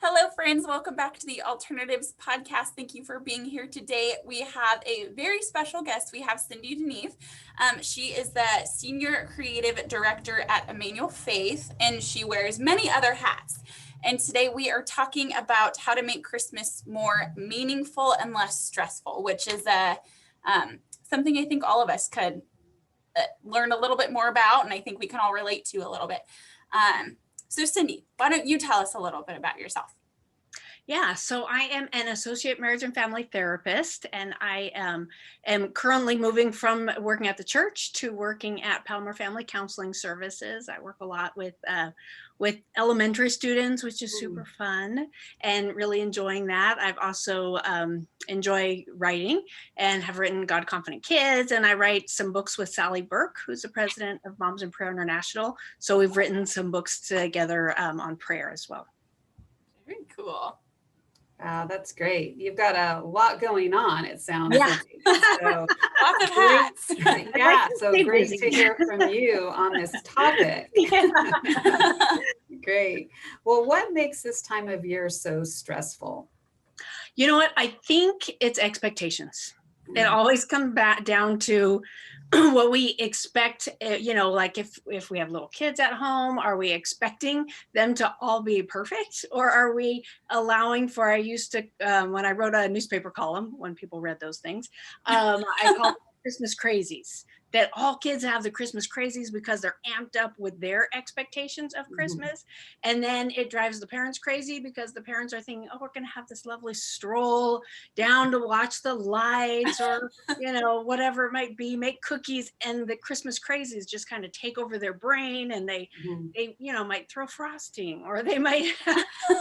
Hello, friends. Welcome back to the Alternatives Podcast. Thank you for being here today. We have a very special guest. We have Cyndie de Neve. She is the Senior Creative Director at Emmanuel Faith, and she wears many other hats. And today we are talking about how to make Christmas more meaningful and less stressful, which is something I think all of us could learn a little bit more about, and I think we can all relate to a little bit. So Cyndie, why don't you tell us a little bit about yourself? Yeah, so I am an associate marriage and family therapist, and I am currently moving from working at the church to working at Palmer Family Counseling Services. I work a lot with elementary students, which is super fun, and really enjoying that. I've also enjoy writing and have written God Confident Kids, and I write some books with Sally Burke, who's the president of Moms in Prayer International. So we've written some books together on prayer as well. Very cool. Wow, that's great. You've got a lot going on, it sounds like. So, lots of hats. Yeah, so great to hear from you on this topic. Great. Well, what makes this time of year so stressful? You know what? I think it's expectations. It always comes back down to what we expect, like if we have little kids at home, are we expecting them to all be perfect? Or are we allowing for, I used to, when I wrote a newspaper column, when people read those things, I called Christmas crazies. That all kids have the Christmas crazies because they're amped up with their expectations of Christmas. And then it drives the parents crazy because the parents are thinking, oh, we're going to have this lovely stroll down to watch the lights or, whatever it might be, make cookies. And the Christmas crazies just kind of take over their brain, and they might throw frosting, or they might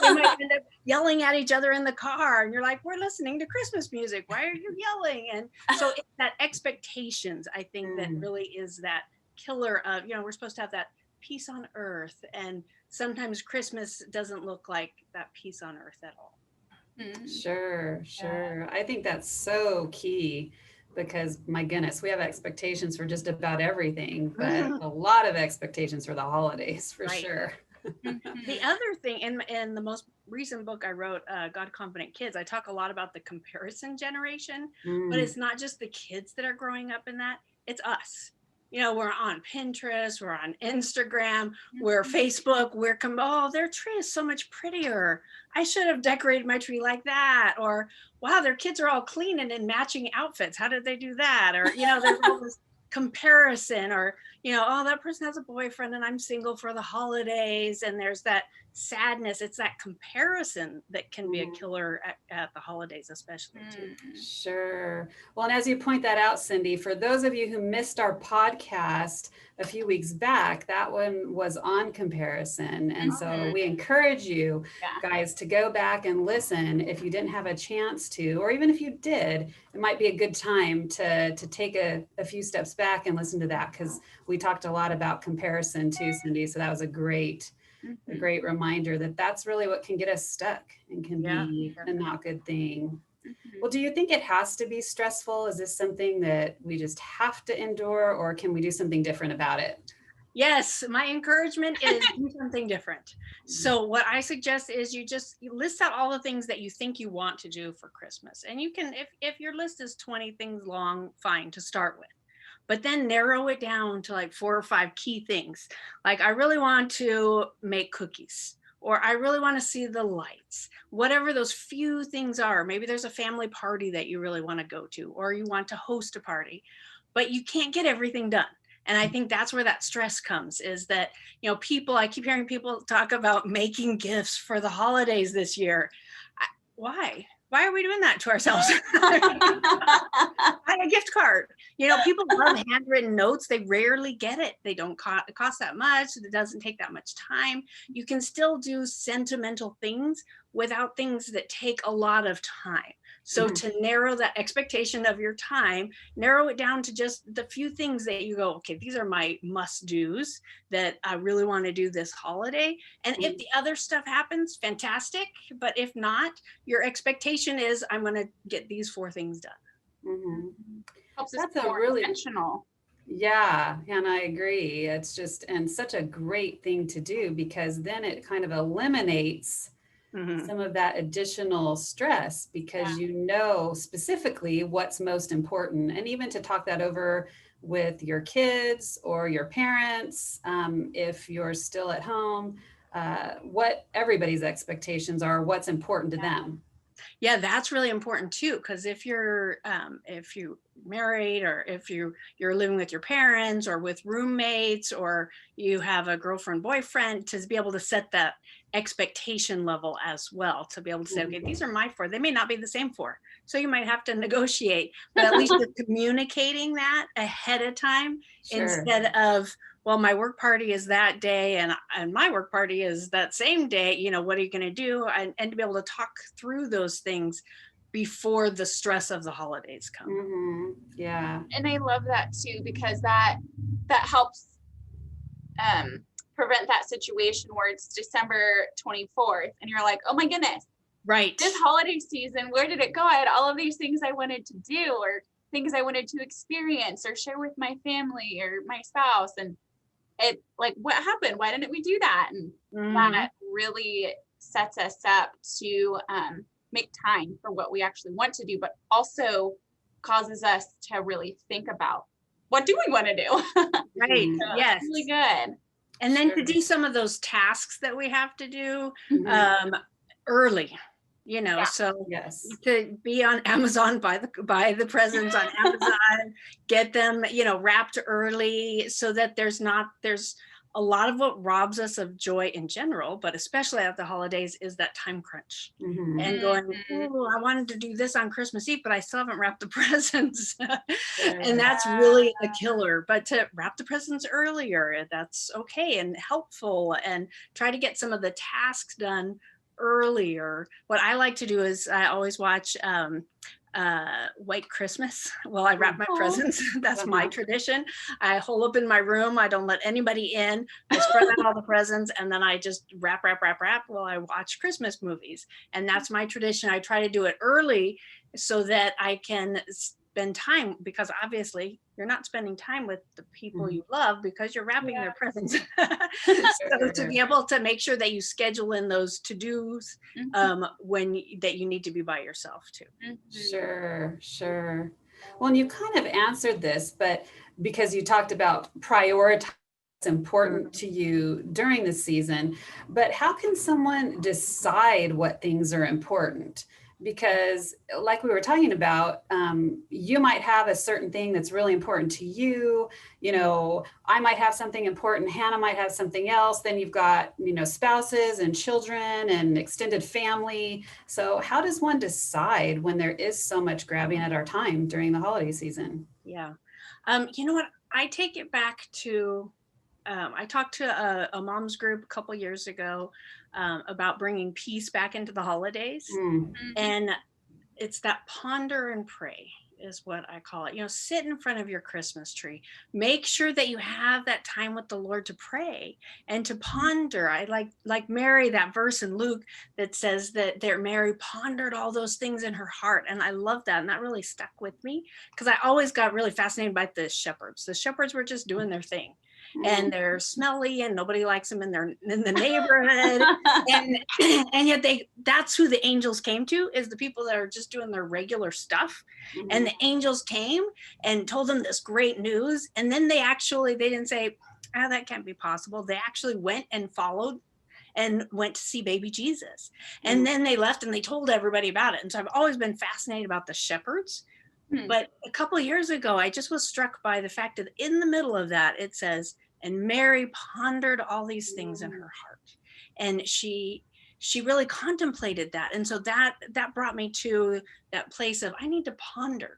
end up yelling at each other in the car. And you're like, we're listening to Christmas music. Why are you yelling? And so it's that expectations, I think, that really is that killer of, we're supposed to have that peace on earth. And sometimes Christmas doesn't look like that peace on earth at all. Sure. I think that's so key because, my goodness, we have expectations for just about everything, but a lot of expectations for the holidays, for sure. The other thing, in the most recent book I wrote, God Confident Kids, I talk a lot about the comparison generation, but it's not just the kids that are growing up in that, it's us. We're on Pinterest, we're on Instagram, we're Facebook, their tree is so much prettier. I should have decorated my tree like that. Or, wow, their kids are all clean and in matching outfits. How did they do that? Or, there's all this comparison, or, oh, that person has a boyfriend and I'm single for the holidays. And there's that sadness. It's that comparison that can be a killer at the holidays, especially too. Sure. Well, and as you point that out, Cyndie, for those of you who missed our podcast a few weeks back, that one was on comparison. And so we encourage you guys to go back and listen if you didn't have a chance to, or even if you did, it might be a good time to take a few steps back and listen to that, because we talked a lot about comparison too, Cyndie. So that was a great reminder that that's really what can get us stuck and can be a not good thing. Well, do you think it has to be stressful? Is this something that we just have to endure, or can we do something different about it? Yes, my encouragement is do something different. So what I suggest is you list out all the things that you think you want to do for Christmas. And you can, if your list is 20 things long, fine, to start with. But then narrow it down to like 4 or 5 key things. Like, I really want to make cookies, or I really want to see the lights, whatever those few things are. Maybe there's a family party that you really want to go to, or you want to host a party, but you can't get everything done. And I think that's where that stress comes, is that, I keep hearing people talk about making gifts for the holidays this year. Why? Why are we doing that to ourselves? Buy a gift card. People love handwritten notes. They rarely get it. They don't cost that much. It doesn't take that much time. You can still do sentimental things without things that take a lot of time. So to narrow that expectation of your time, narrow it down to just the few things that you go, okay, these are my must-dos that I really want to do this holiday. And if the other stuff happens, fantastic. But if not, your expectation is, I'm going to get these 4 things done. Helps us be more intentional. Yeah, and I agree. It's just, and such a great thing to do, because then it kind of eliminates some of that additional stress because you know specifically what's most important, and even to talk that over with your kids or your parents, if you're still at home, what everybody's expectations are, what's important to them. Yeah, that's really important too, because if you're married, or if you're living with your parents or with roommates, or you have a girlfriend, boyfriend, to be able to set that expectation level as well, to be able to say, okay, these are my four. They may not be the same four. So you might have to negotiate, but at least you're communicating that ahead of time instead of, well, my work party is that day and my work party is that same day, you know, what are you going to do? And to be able to talk through those things before the stress of the holidays come. Yeah. And I love that too, because that helps prevent that situation where it's December 24th and you're like, oh my goodness, right, this holiday season, where did it go? I had all of these things I wanted to do, or things I wanted to experience or share with my family or my spouse, and it, like, what happened? Why didn't we do that? And that really sets us up to make time for what we actually want to do, but also causes us to really think about, what do we want to do? right. So Yes, really good. And then to do some of those tasks that we have to do early, you know, so to be on Amazon, buy the presents on Amazon, get them, you know, wrapped early, so that there's a lot of what robs us of joy in general, but especially at the holidays, is that time crunch and going, oh, I wanted to do this on Christmas Eve, but I still haven't wrapped the presents. And that's really a killer. But to wrap the presents earlier, that's okay and helpful, and try to get some of the tasks done earlier. What I like to do is I always watch White Christmas while I wrap my presents. That's my tradition. I hole up in my room. I don't let anybody in. I spread out all the presents, and then I just wrap while I watch Christmas movies. And that's my tradition. I try to do it early so that I can spend time, because obviously you're not spending time with the people you love because you're wrapping their presents. So to be able to make sure that you schedule in those to-dos that you need to be by yourself too. Sure. Well, and you kind of answered this, but because you talked about prioritizing what's important to you during the season, but how can someone decide what things are important? Because like we were talking about, you might have a certain thing that's really important to you. You know, I might have something important. Hannah might have something else. Then you've got, you know, spouses and children and extended family. So how does one decide when there is so much grabbing at our time during the holiday season? Yeah. You know what? I take it back to, I talked to a mom's group a couple years ago about bringing peace back into the holidays. And it's that ponder and pray is what I call it. You know, sit in front of your Christmas tree. Make sure that you have that time with the Lord to pray and to ponder. I like Mary, that verse in Luke that says that Mary pondered all those things in her heart. And I love that. And that really stuck with me, because I always got really fascinated by the shepherds. The shepherds were just doing their thing. And they're smelly and nobody likes them in the neighborhood. and yet that's who the angels came to, is the people that are just doing their regular stuff. And the angels came and told them this great news. And then they didn't say, that can't be possible. They actually went and followed and went to see baby Jesus. And then they left and they told everybody about it. And so I've always been fascinated about the shepherds. But a couple of years ago, I just was struck by the fact that in the middle of that, it says, and Mary pondered all these things in her heart. And she really contemplated that. And so that brought me to that place of, I need to ponder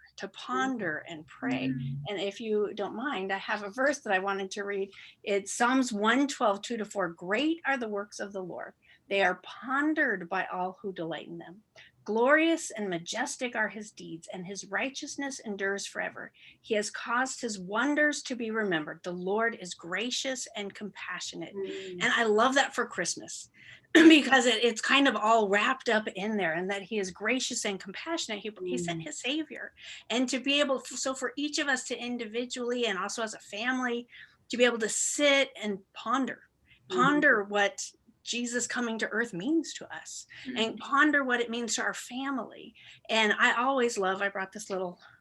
and pray. And if you don't mind, I have a verse that I wanted to read. It's Psalms 112, 2-4. Great are the works of the Lord. They are pondered by all who delight in them. Glorious and majestic are his deeds, and his righteousness endures forever. He has caused his wonders to be remembered. The Lord is gracious and compassionate. And I love that for Christmas, because it's kind of all wrapped up in there, and that he is gracious and compassionate. He sent his savior. And to be able, so for each of us to individually and also as a family, to be able to sit and ponder what Jesus coming to earth means to us, and ponder what it means to our family. And I brought this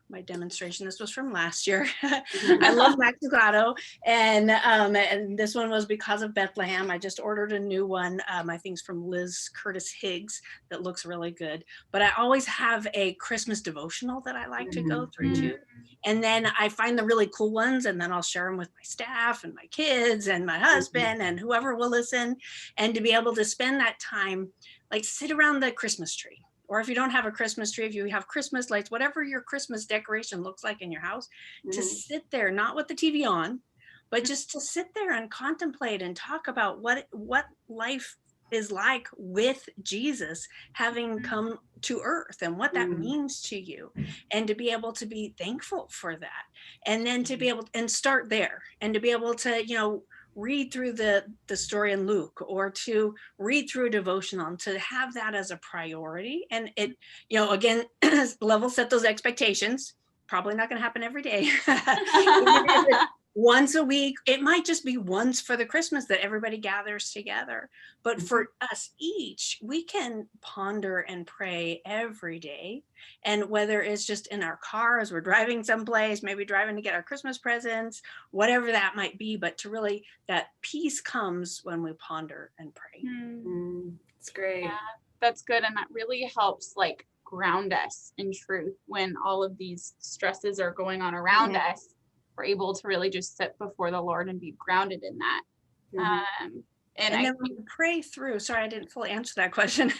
my demonstration. This was from last year. I love Maxigado, and this one was because of Bethlehem. I just ordered a new one. I think it's from Liz Curtis Higgs that looks really good. But I always have a Christmas devotional that I like to go through too. And then I find the really cool ones, and then I'll share them with my staff and my kids and my husband and whoever will listen. And to be able to spend that time, like sit around the Christmas tree. Or if you don't have a Christmas tree, if you have Christmas lights, whatever your Christmas decoration looks like in your house, to sit there, not with the TV on, but just to sit there and contemplate and talk about what life is like with Jesus having come to earth and what that means to you, and to be able to be thankful for that. And then to be able and start there, and to be able to, read through the story in Luke, or to read through a devotional, and to have that as a priority. And it, again, level set those expectations. Probably not going to happen every day. Once a week, it might just be once for the Christmas that everybody gathers together. But for us each, we can ponder and pray every day. And whether it's just in our car as we're driving someplace, maybe driving to get our Christmas presents, whatever that might be, but to really, that peace comes when we ponder and pray. It's great. Yeah, that's good. And that really helps like ground us in truth when all of these stresses are going on around us. We're able to really just sit before the Lord and be grounded in that. And then we pray through, sorry, I didn't fully answer that question.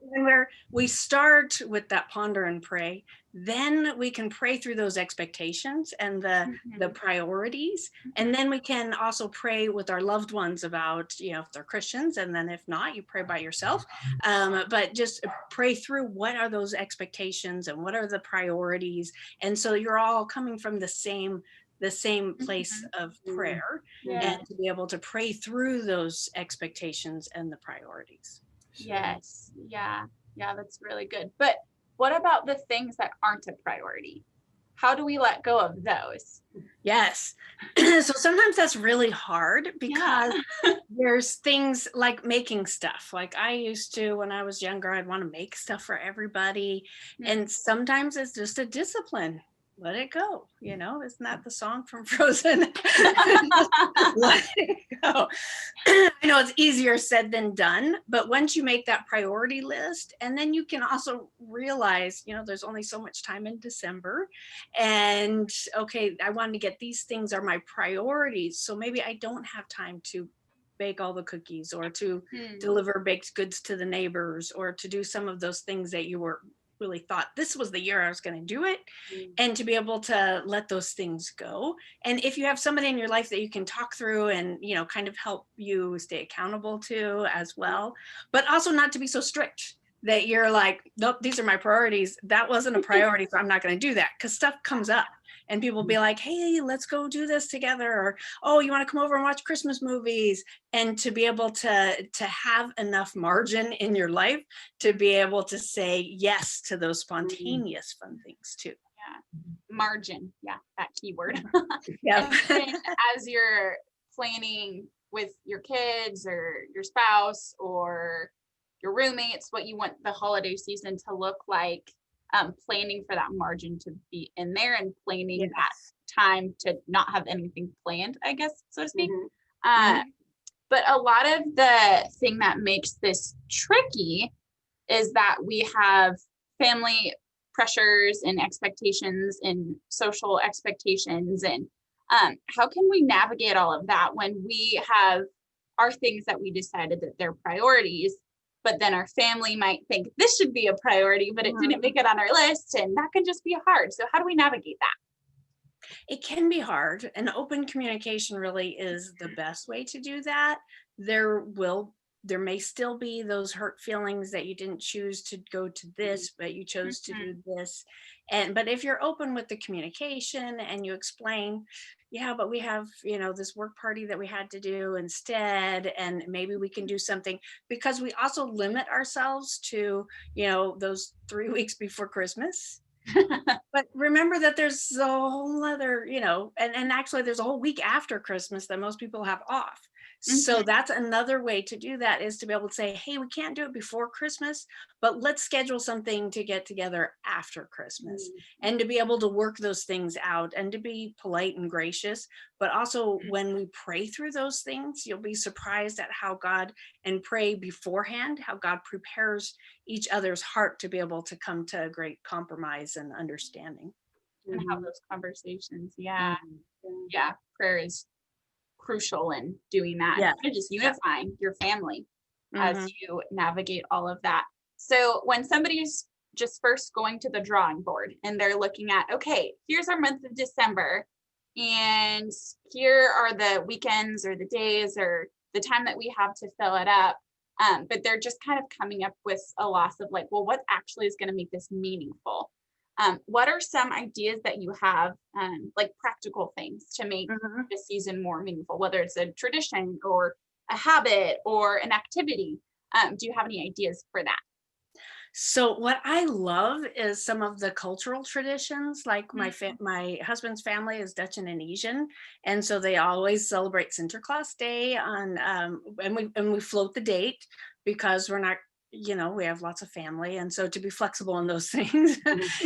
when we start with that ponder and pray, then we can pray through those expectations and the priorities. And then we can also pray with our loved ones about, if they're Christians, and then if not, you pray by yourself. But just pray through what are those expectations and what are the priorities. And so you're all coming from the same place of prayer, and to be able to pray through those expectations and the priorities. Yes. Yeah, that's really good. But what about the things that aren't a priority? How do we let go of those? Yes. So sometimes that's really hard, because there's things like making stuff. Like I used to, when I was younger, I'd want to make stuff for everybody. And sometimes it's just a discipline. Let it go. Isn't that the song from Frozen? Let it go. I know it's easier said than done, but once you make that priority list, and then you can also realize, there's only so much time in December, and okay, I wanted to get these things are my priorities. So maybe I don't have time to bake all the cookies, or to deliver baked goods to the neighbors, or to do some of those things that you were really thought this was the year I was going to do it, and to be able to let those things go. And if you have somebody in your life that you can talk through and, kind of help you stay accountable to as well, but also not to be so strict that you're like, nope, these are my priorities. That wasn't a priority, so I'm not going to do that, because stuff comes up. And people be like, hey, let's go do this together. Or, oh, you want to come over and watch Christmas movies? And to be able to have enough margin in your life to be able to say yes to those spontaneous fun things too. Yeah. Margin. Yeah, that keyword. Yeah. As you're planning with your kids or your spouse or your roommates, what you want the holiday season to look like, planning for that margin to be in there, and planning that time to not have anything planned, I guess, so to speak. But a lot of the thing that makes this tricky is that we have family pressures and expectations and social expectations. And how can we navigate all of that when we have our things that we decided that they're priorities, but then our family might think this should be a priority, but it didn't make it on our list, and that can just be hard. So how do we navigate that? It can be hard, and open communication really is the best way to do that. There may still be those hurt feelings that you didn't choose to go to this, but you chose to do this. But if you're open with the communication and you explain, but we have, this work party that we had to do instead, and maybe we can do something, because we also limit ourselves to, those 3 weeks before Christmas. But remember that there's a whole other, and actually there's a whole week after Christmas that most people have off. So that's another way to do that, is to be able to say, hey, we can't do it before Christmas, but let's schedule something to get together after Christmas, and to be able to work those things out and to be polite and gracious. But also when we pray through those things, you'll be surprised at how God, and pray beforehand, how God prepares each other's heart to be able to come to a great compromise and understanding. And have those conversations. Yeah. Prayer is crucial in doing that. Yeah. And just unifying your family as you navigate all of that. So when somebody's just first going to the drawing board and they're looking at, okay, here's our month of December, and here are the weekends or the days or the time that we have to fill it up. But they're just kind of coming up with a loss of like, well, what actually is going to make this meaningful? What are some ideas that you have, like practical things to make this season more meaningful, whether it's a tradition or a habit or an activity? Do you have any ideas for that? So what I love is some of the cultural traditions, like my husband's family is Dutch and Indonesian, and so they always celebrate Sinterklaas Day on, and we float the date, because we're not, we have lots of family, and so to be flexible in those things,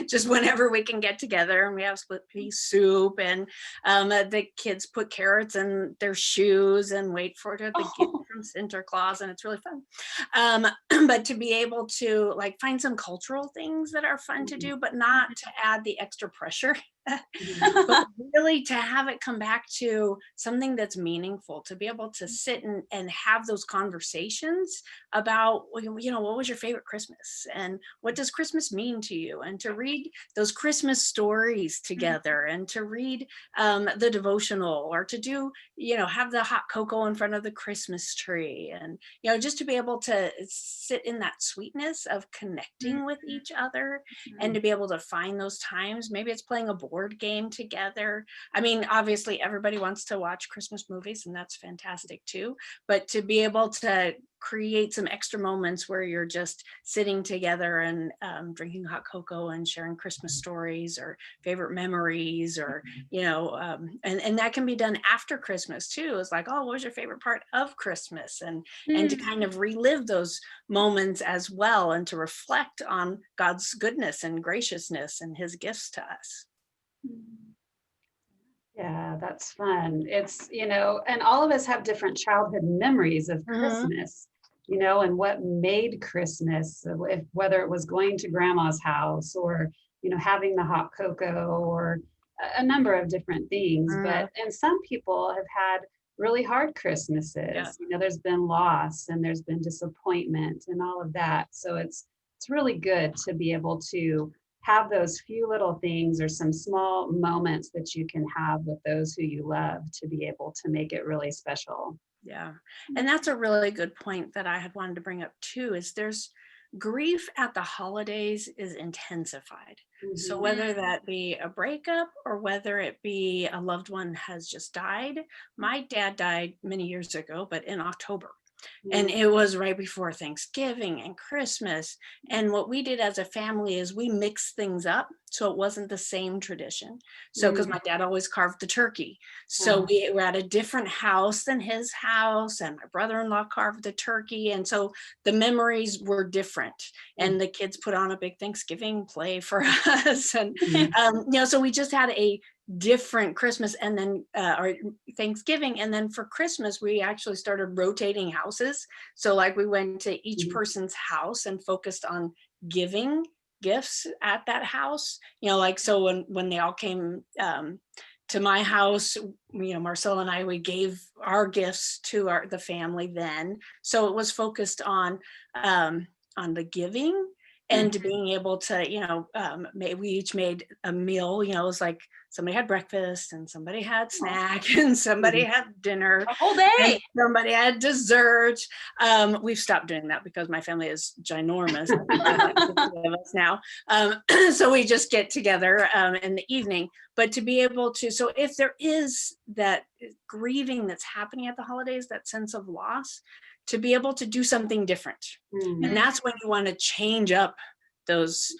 just whenever we can get together, and we have split pea soup, and the kids put carrots in their shoes and wait for the gift from Sinterklaas, and it's really fun. But to be able to like find some cultural things that are fun to do, but not to add the extra pressure. But really to have it come back to something that's meaningful, to be able to sit and have those conversations about, what was your favorite Christmas, and what does Christmas mean to you, and to read those Christmas stories together, and to read the devotional, or to do, have the hot cocoa in front of the Christmas tree, and just to be able to sit in that sweetness of connecting with each other, and to be able to find those times. Maybe it's playing a board game together. I mean, obviously everybody wants to watch Christmas movies, and that's fantastic too, but to be able to create some extra moments where you're just sitting together and drinking hot cocoa and sharing Christmas stories or favorite memories, or and that can be done after Christmas too. It's like, oh, what was your favorite part of Christmas, and to kind of relive those moments as well, and to reflect on God's goodness and graciousness and his gifts to us. Yeah, that's fun. It's, and all of us have different childhood memories of Christmas, and what made Christmas, whether it was going to grandma's house, or, having the hot cocoa, or a number of different things. And some people have had really hard Christmases. There's been loss, and there's been disappointment, and all of that. So it's really good to be able to have those few little things, or some small moments that you can have with those who you love, to be able to make it really special. Yeah. And that's a really good point that I had wanted to bring up too, is there's grief at the holidays is intensified. So whether that be a breakup, or whether it be a loved one has just died. My dad died many years ago, but in October. And it was right before Thanksgiving and Christmas. And what we did as a family is we mixed things up, so it wasn't the same tradition. So because my dad always carved the turkey. So we were at a different house than his house, and my brother-in-law carved the turkey. And so the memories were different. And the kids put on a big Thanksgiving play for us. And, so we just had a different Christmas, and then or Thanksgiving, and then for Christmas we actually started rotating houses. So like we went to each person's house and focused on giving gifts at that house, like, so when they all came to my house, Marcel and I, we gave our gifts to the family then. So it was focused on the giving, and to being able to, we each made a meal. It was like somebody had breakfast, and somebody had snack, and somebody had dinner, a whole day, somebody had dessert. We've stopped doing that because my family is ginormous. Of us now, so we just get together in the evening. But to be able to, so if there is that grieving that's happening at the holidays, that sense of loss, to be able to do something different. And that's when you want to change up those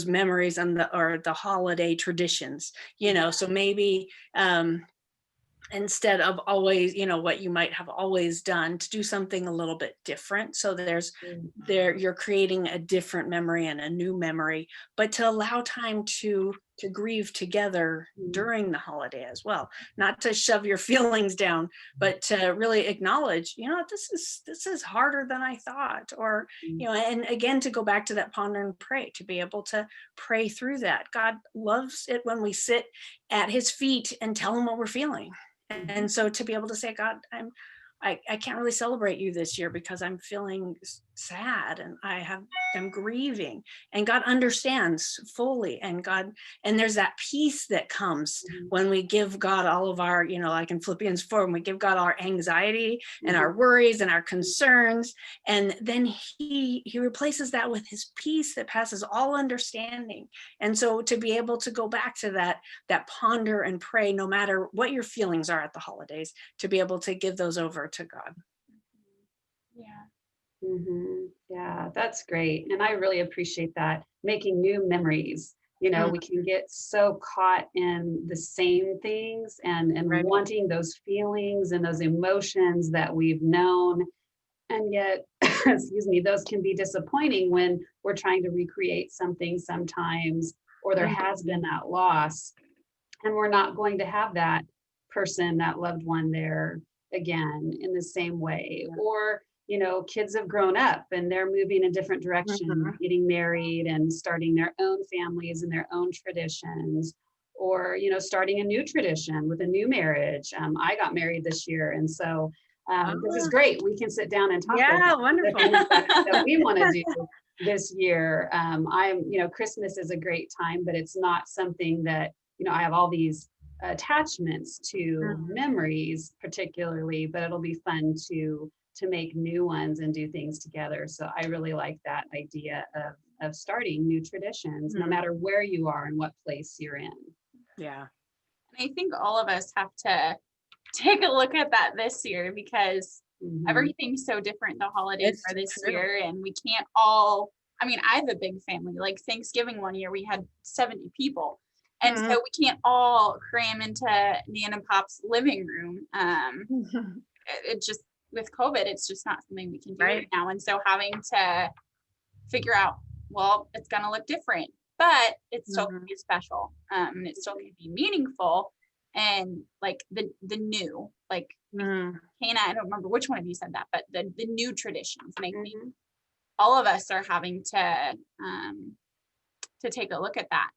memories and the holiday traditions, so maybe instead of always, what you might have always done, to do something a little bit different. So you're creating a different memory and a new memory, but to allow time to grieve together during the holiday as well, not to shove your feelings down, but to really acknowledge, this is harder than I thought, or, and again, to go back to that ponder and pray, to be able to pray through that. God loves it when we sit at his feet and tell him what we're feeling. And so to be able to say, God, I can't really celebrate you this year because I'm feeling sad and I'm grieving, and God understands fully. And there's that peace that comes when we give God all of our, like in Philippians 4, when we give God our anxiety and our worries and our concerns, and then he replaces that with his peace that passes all understanding. And so to be able to go back to that ponder and pray, no matter what your feelings are at the holidays, to be able to give those over to God. Yeah. Yeah, that's great. And I really appreciate that. Making new memories. We can get so caught in the same things and Right. wanting those feelings and those emotions that we've known. And yet, excuse me, those can be disappointing when we're trying to recreate something sometimes, or there has been that loss, and we're not going to have that person, that loved one there again in the same way. Or, kids have grown up and they're moving a different direction, getting married and starting their own families and their own traditions, or, starting a new tradition with a new marriage. I got married this year. And so this is great. We can sit down and talk about wonderful. the things that we want to do this year. Christmas is a great time, but it's not something that, I have all these attachments to memories particularly, but it'll be fun to make new ones and do things together. So I really like that idea of starting new traditions, no matter where you are and what place you're in. Yeah. And I think all of us have to take a look at that this year, because everything's so different. The holidays are this year, and we can't all, I have a big family. Like Thanksgiving one year, we had 70 people. And so we can't all cram into Nan and Pop's living room. It just, with COVID, it's just not something we can do right now. And so having to figure out, well, it's going to look different, but it's still going to be special. And it still can be meaningful. And like the new, like Hannah, I don't remember which one of you said that, but the new traditions. And I think all of us are having to take a look at that,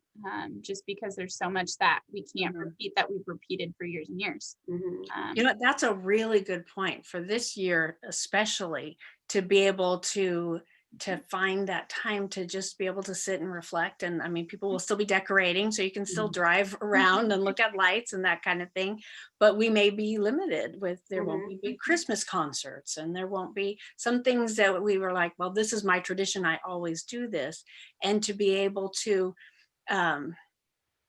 just because there's so much that we can't repeat that we've repeated for years and years. That's a really good point for this year, especially to be able to find that time to just be able to sit and reflect. And people will still be decorating, so you can still drive around and look at lights and that kind of thing, but we may be limited with, there won't be big Christmas concerts, and there won't be some things that we were like, well, this is my tradition, I always do this. And to be able to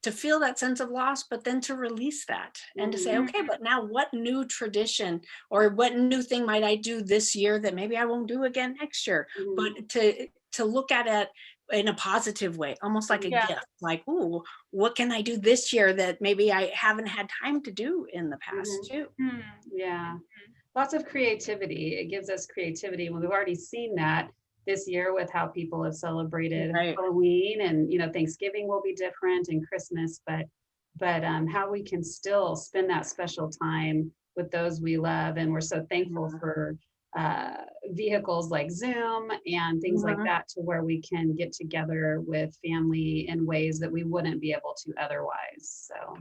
feel that sense of loss, but then to release that and to say, okay, but now what new tradition or what new thing might I do this year that maybe I won't do again next year? But to look at it in a positive way, almost like a gift, like, ooh, what can I do this year that maybe I haven't had time to do in the past too? Yeah. Lots of creativity. It gives us creativity. Well, we've already seen that this year with how people have celebrated Halloween, and Thanksgiving will be different, and Christmas, but how we can still spend that special time with those we love. And we're so thankful for vehicles like Zoom and things like that, to where we can get together with family in ways that we wouldn't be able to otherwise. So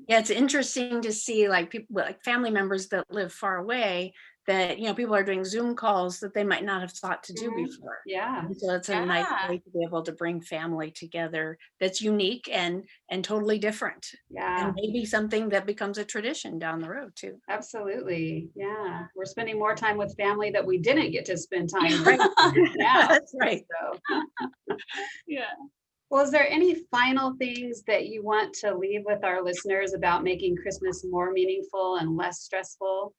it's interesting to see, like, people, like family members that live far away, that people are doing Zoom calls that they might not have thought to do before. And so it's a nice way to be able to bring family together that's unique and totally different. And maybe something that becomes a tradition down the road too. Absolutely. Yeah, we're spending more time with family that we didn't get to spend time with. That's right. So. Well, is there any final things that you want to leave with our listeners about making Christmas more meaningful and less stressful?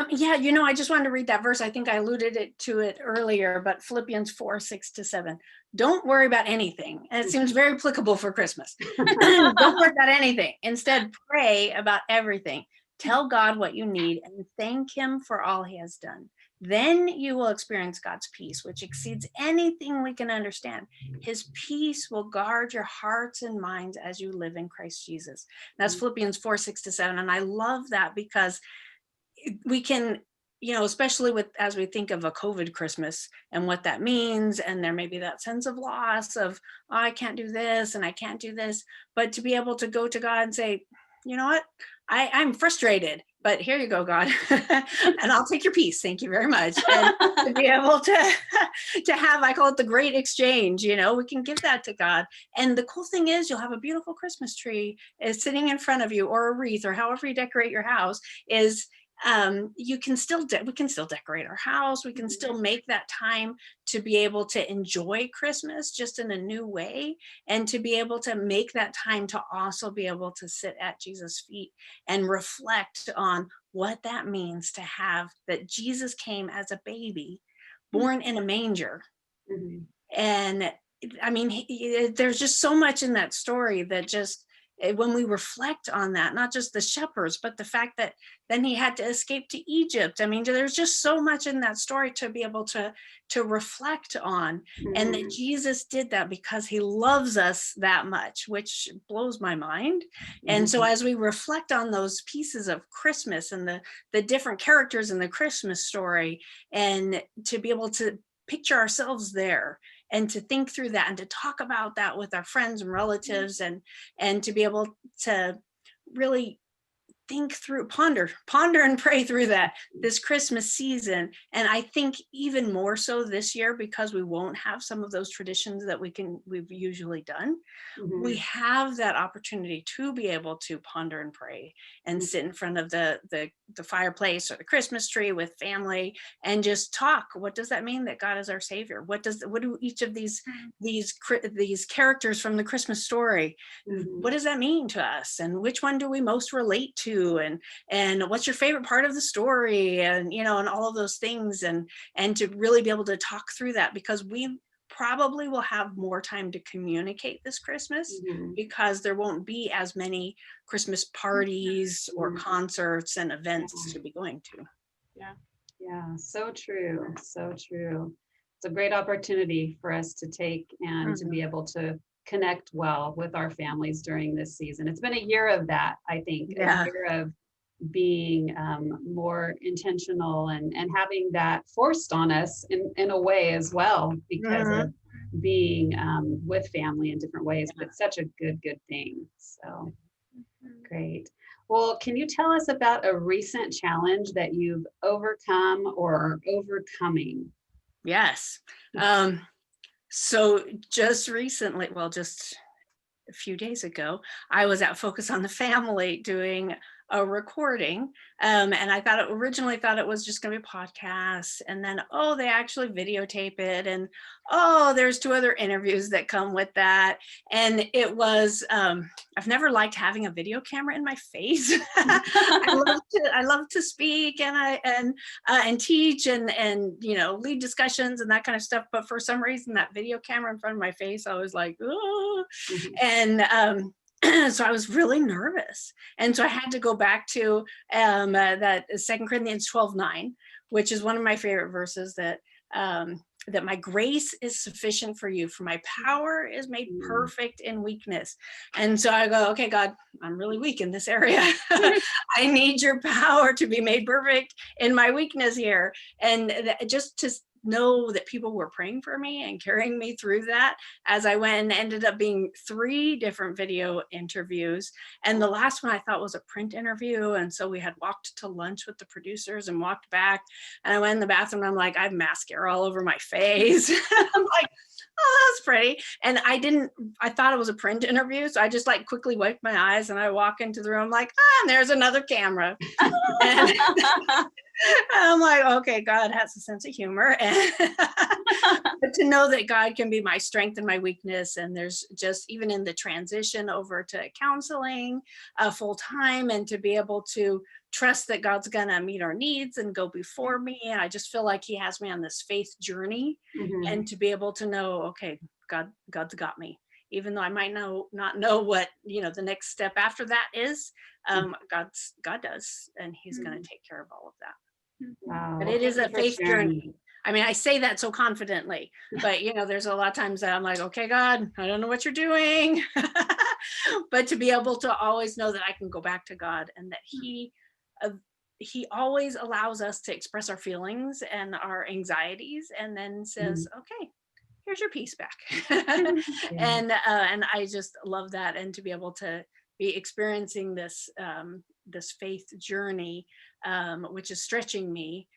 Yeah, I just wanted to read that verse. I think I alluded to it earlier, but Philippians 4:6-7. Don't worry about anything. And it seems very applicable for Christmas. Don't worry about anything. Instead, pray about everything. Tell God what you need and thank him for all he has done. Then you will experience God's peace, which exceeds anything we can understand. His peace will guard your hearts and minds as you live in Christ Jesus. That's Philippians 4:6-7. And I love that because we can, especially as we think of a COVID Christmas and what that means, and there may be that sense of loss of, oh, I can't do this and I can't do this, but to be able to go to God and say, you know what, I'm frustrated, but here you go, God, and I'll take your peace. Thank you very much. And to be able to have, I call it the great exchange, we can give that to God. And the cool thing is you'll have a beautiful Christmas tree is sitting in front of you, or a wreath, or however you decorate your house is, we can still decorate our house. We can still make that time to be able to enjoy Christmas just in a new way, and to be able to make that time to also be able to sit at Jesus' feet and reflect on what that means to have that Jesus came as a baby born in a manger. Mm-hmm. And I mean, there's just so much in that story that just, when we reflect on that, not just the shepherds, but the fact that then he had to escape to Egypt. I mean, there's just so much in that story to be able to reflect on. Mm-hmm. And that Jesus did that because he loves us that much, which blows my mind. Mm-hmm. And so as we reflect on those pieces of Christmas and the different characters in the Christmas story, and to be able to picture ourselves there, and to think through that, and to talk about that with our friends and relatives, and to be able to really think through, ponder and pray through that this Christmas season. And I think even more so this year, because we won't have some of those traditions that we've usually done. Mm-hmm. We have that opportunity to be able to ponder and pray and sit in front of the fireplace or the Christmas tree with family and just talk. What does that mean that God is our Savior? What do each of these characters from the Christmas story, mm-hmm. what does that mean to us? And which one do we most relate to? And what's your favorite part of the story? And and all of those things, and to really be able to talk through that, because we probably will have more time to communicate this Christmas, mm-hmm. because there won't be as many Christmas parties or concerts and events to be going to. Yeah, so true. It's a great opportunity for us to take and to be able to connect well with our families during this season. It's been a year of that, I think, a year of being more intentional and having that forced on us in a way as well, because of being with family in different ways. But it's such a good thing. So great. Well, can you tell us about a recent challenge that you've overcome or are overcoming? Yes. So just recently, just a few days ago, I was at Focus on the Family doing a recording, and I originally thought it was just going to be a podcast, and then they actually videotape it, and there's 2 other interviews that come with that, and it was I've never liked having a video camera in my face. I love to speak and teach and lead discussions and that kind of stuff, but for some reason that video camera in front of my face, I was like, oh. Mm-hmm. And so I was really nervous. And so I had to go back to that 2 Corinthians 12:9, which is one of my favorite verses, that my grace is sufficient for you, for my power is made perfect in weakness. And so I go, okay, God, I'm really weak in this area. I need your power to be made perfect in my weakness here. And just to know that people were praying for me and carrying me through that, as I went, and ended up being 3 different video interviews. And the last one I thought was a print interview. And so we had walked to lunch with the producers and walked back, and I went in the bathroom and I'm like, I have mascara all over my face. I'm like, oh, that's pretty. And I thought it was a print interview. So I just quickly wiped my eyes and I walk into the room like, and there's another camera. And I'm like, okay, God has a sense of humor. And but to know that God can be my strength and my weakness. And there's just, even in the transition over to counseling full time, and to be able to trust that God's gonna meet our needs and go before me. And I just feel like he has me on this faith journey, and to be able to know, okay, God's got me. Even though I might not know what, the next step after that is, God does, and he's going to take care of all of that. Wow. But it is a faith journey. I mean, I say that so confidently, but there's a lot of times that I'm like, okay, God, I don't know what you're doing. But to be able to always know that I can go back to God, and that he always allows us to express our feelings and our anxieties, and then says, okay, here's your peace back. And I just love that. And to be able to be experiencing this faith journey, which is stretching me,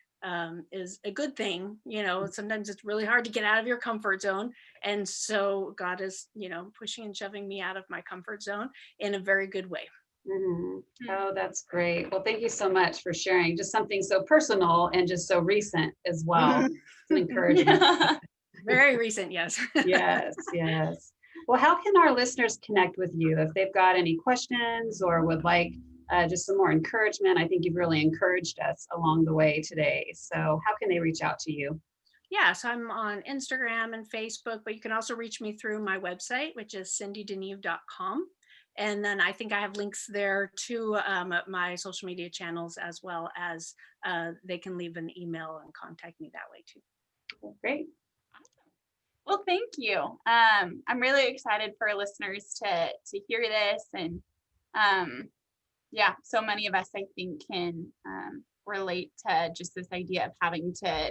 is a good thing. Sometimes it's really hard to get out of your comfort zone. And so God is, pushing and shoving me out of my comfort zone in a very good way. Oh, that's great. Well, thank you so much for sharing just something so personal and just so recent as well. It's an encouragement. Very recent, yes. Yes. Well, how can our listeners connect with you if they've got any questions or would like just some more encouragement? I think you've really encouraged us along the way today. So how can they reach out to you? Yeah, so I'm on Instagram and Facebook, but you can also reach me through my website, which is cyndideneve.com. And then I think I have links there to my social media channels, as well as they can leave an email and contact me that way too. Great. Well, thank you. I'm really excited for listeners to hear this. And so many of us, I think, can relate to just this idea of having to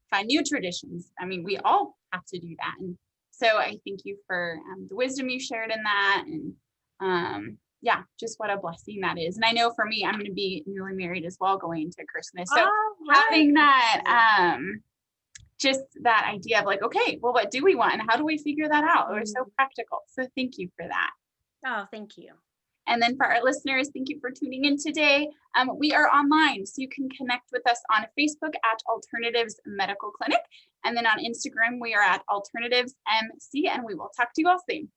find new traditions. I mean, we all have to do that. And so I thank you for the wisdom you shared in that. And just what a blessing that is. And I know for me, I'm going to be newly married as well going into Christmas. So having that, just that idea of like, okay, well, what do we want and how do we figure that out? We're so practical. So thank you for that. Oh, thank you. And then for our listeners, thank you for tuning in today. We are online, so you can connect with us on Facebook at Alternatives Medical Clinic. And then on Instagram, we are at Alternatives MC, and we will talk to you all soon.